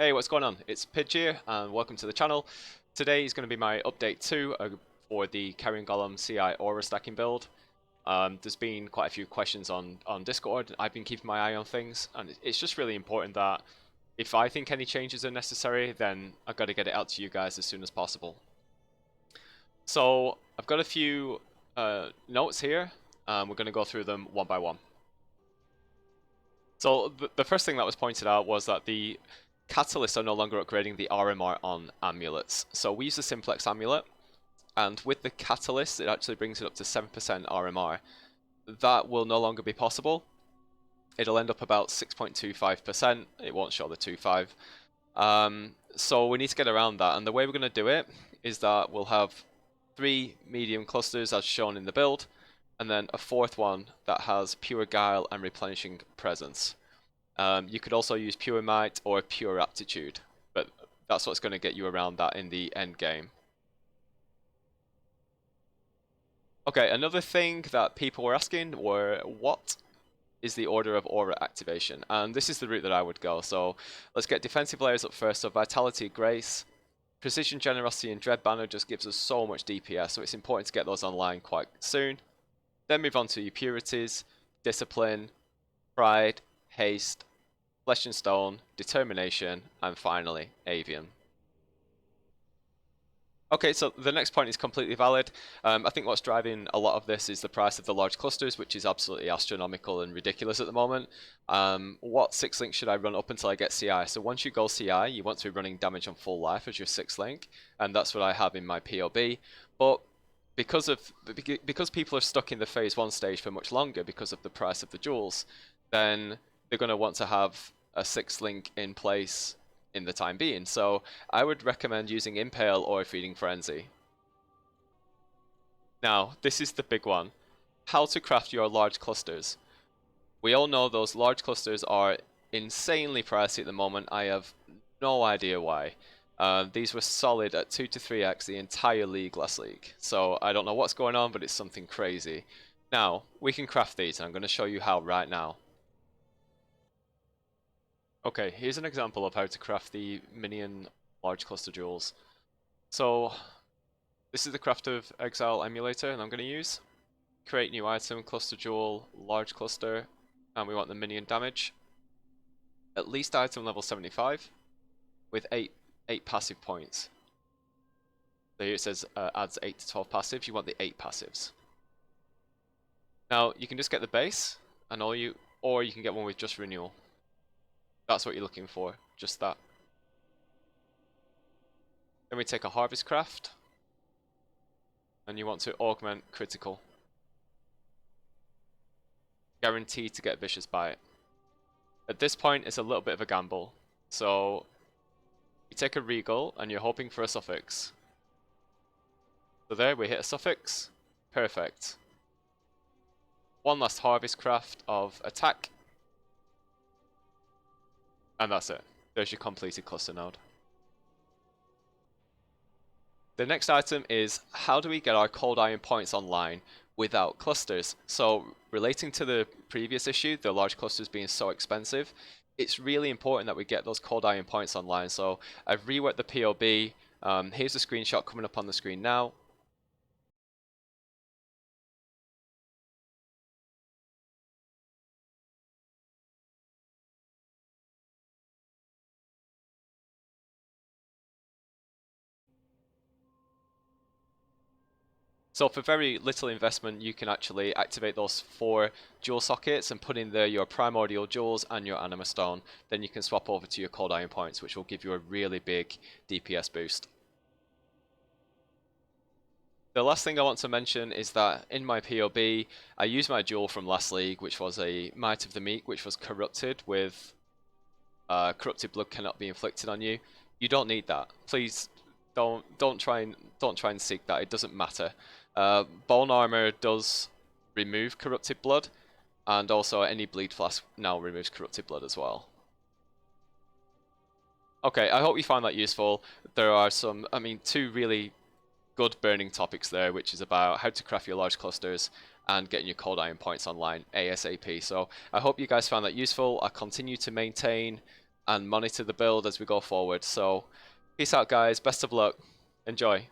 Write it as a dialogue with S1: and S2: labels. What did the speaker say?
S1: Hey, what's going on? It's Pidge here, and welcome to the channel. Today is going to be my update 2 for the Carrion Golem CI aura stacking build. There's been quite a few questions on Discord. I've been keeping my eye on things, and it's just really important that if I think any changes are necessary, then I've got to get it out to you guys as soon as possible. So I've got a few notes here, and we're going to go through them one by one. So the first thing that was pointed out was that the catalysts are no longer upgrading the RMR on amulets. So we use the Simplex amulet, and with the catalyst it actually brings it up to 7% RMR. That will no longer be possible. It'll end up about 6.25%. It won't show the 2.5. So we need to get around that, and the way we're going to do it is that we'll have 3 medium clusters as shown in the build, and then a 4th one that has pure guile and replenishing presence. You could also use pure might or pure aptitude, but that's what's going to get you around that in the end game. Okay, another thing that people were asking were what is the order of aura activation, and this is the route that I would go. So let's get defensive layers up first. So Vitality, Grace, Precision, Generosity, and Dread Banner just gives us so much DPS, so it's important to get those online quite soon. Then move on to your Purities, Discipline, Pride, Haste, Flesh and Stone, Determination, and finally, Avian. Okay, so the next point is completely valid. I think what's driving a lot of this is the price of the large clusters, which is absolutely astronomical and ridiculous at the moment. What 6 link should I run up until I get CI? So once you go CI, you want to be running damage on full life as your 6 link, and that's what I have in my POB. But because people are stuck in the phase 1 stage for much longer because of the price of the jewels, then they're going to want to have a 6 link in place in the time being. So I would recommend using Impale or Feeding Frenzy. Now, this is the big one. How to craft your large clusters. We all know those large clusters are insanely pricey at the moment. I have no idea why. These were solid at 2 to 3x the entire league last league. So I don't know what's going on, but it's something crazy. Now, we can craft these, and I'm going to show you how right now. Okay, here's an example of how to craft the Minion large cluster jewels. So, this is the Craft of Exile emulator, and I'm going to use create new item, cluster jewel, large cluster, and we want the Minion damage. At least item level 75 with 8 passive points. So here it says adds 8 to 12 passives. You want the 8 passives. Now you can just get the base, and or you can get one with just renewal. That's what you're looking for, just that. Then we take a harvest craft, and you want to augment critical. Guaranteed to get vicious bite. At this point, it's a little bit of a gamble. So you take a regal, and you're hoping for a suffix. So there, we hit a suffix. Perfect. One last harvest craft of attack. And that's it. There's your completed cluster node. The next item is how do we get our cold iron points online without clusters? So relating to the previous issue, the large clusters being so expensive, it's really important that we get those cold iron points online. So I've reworked the POB. Here's a screenshot coming up on the screen now. So for very little investment, you can actually activate those 4 jewel sockets and put in there your primordial jewels and your anima stone. Then you can swap over to your cold iron points, which will give you a really big DPS boost. The last thing I want to mention is that in my POB, I used my jewel from last league, which was a Might of the Meek, which was corrupted with corrupted blood cannot be inflicted on you. You don't need that. Please don't try and seek that. It doesn't matter. Bone armor does remove corrupted blood, and also any bleed flask now removes corrupted blood as well. Okay, I hope you find that useful. There are some, 2 really good burning topics there, which is about how to craft your large clusters and getting your cold iron points online ASAP. So I hope you guys found that useful. I continue to maintain and monitor the build as we go forward. So peace out guys, best of luck, enjoy.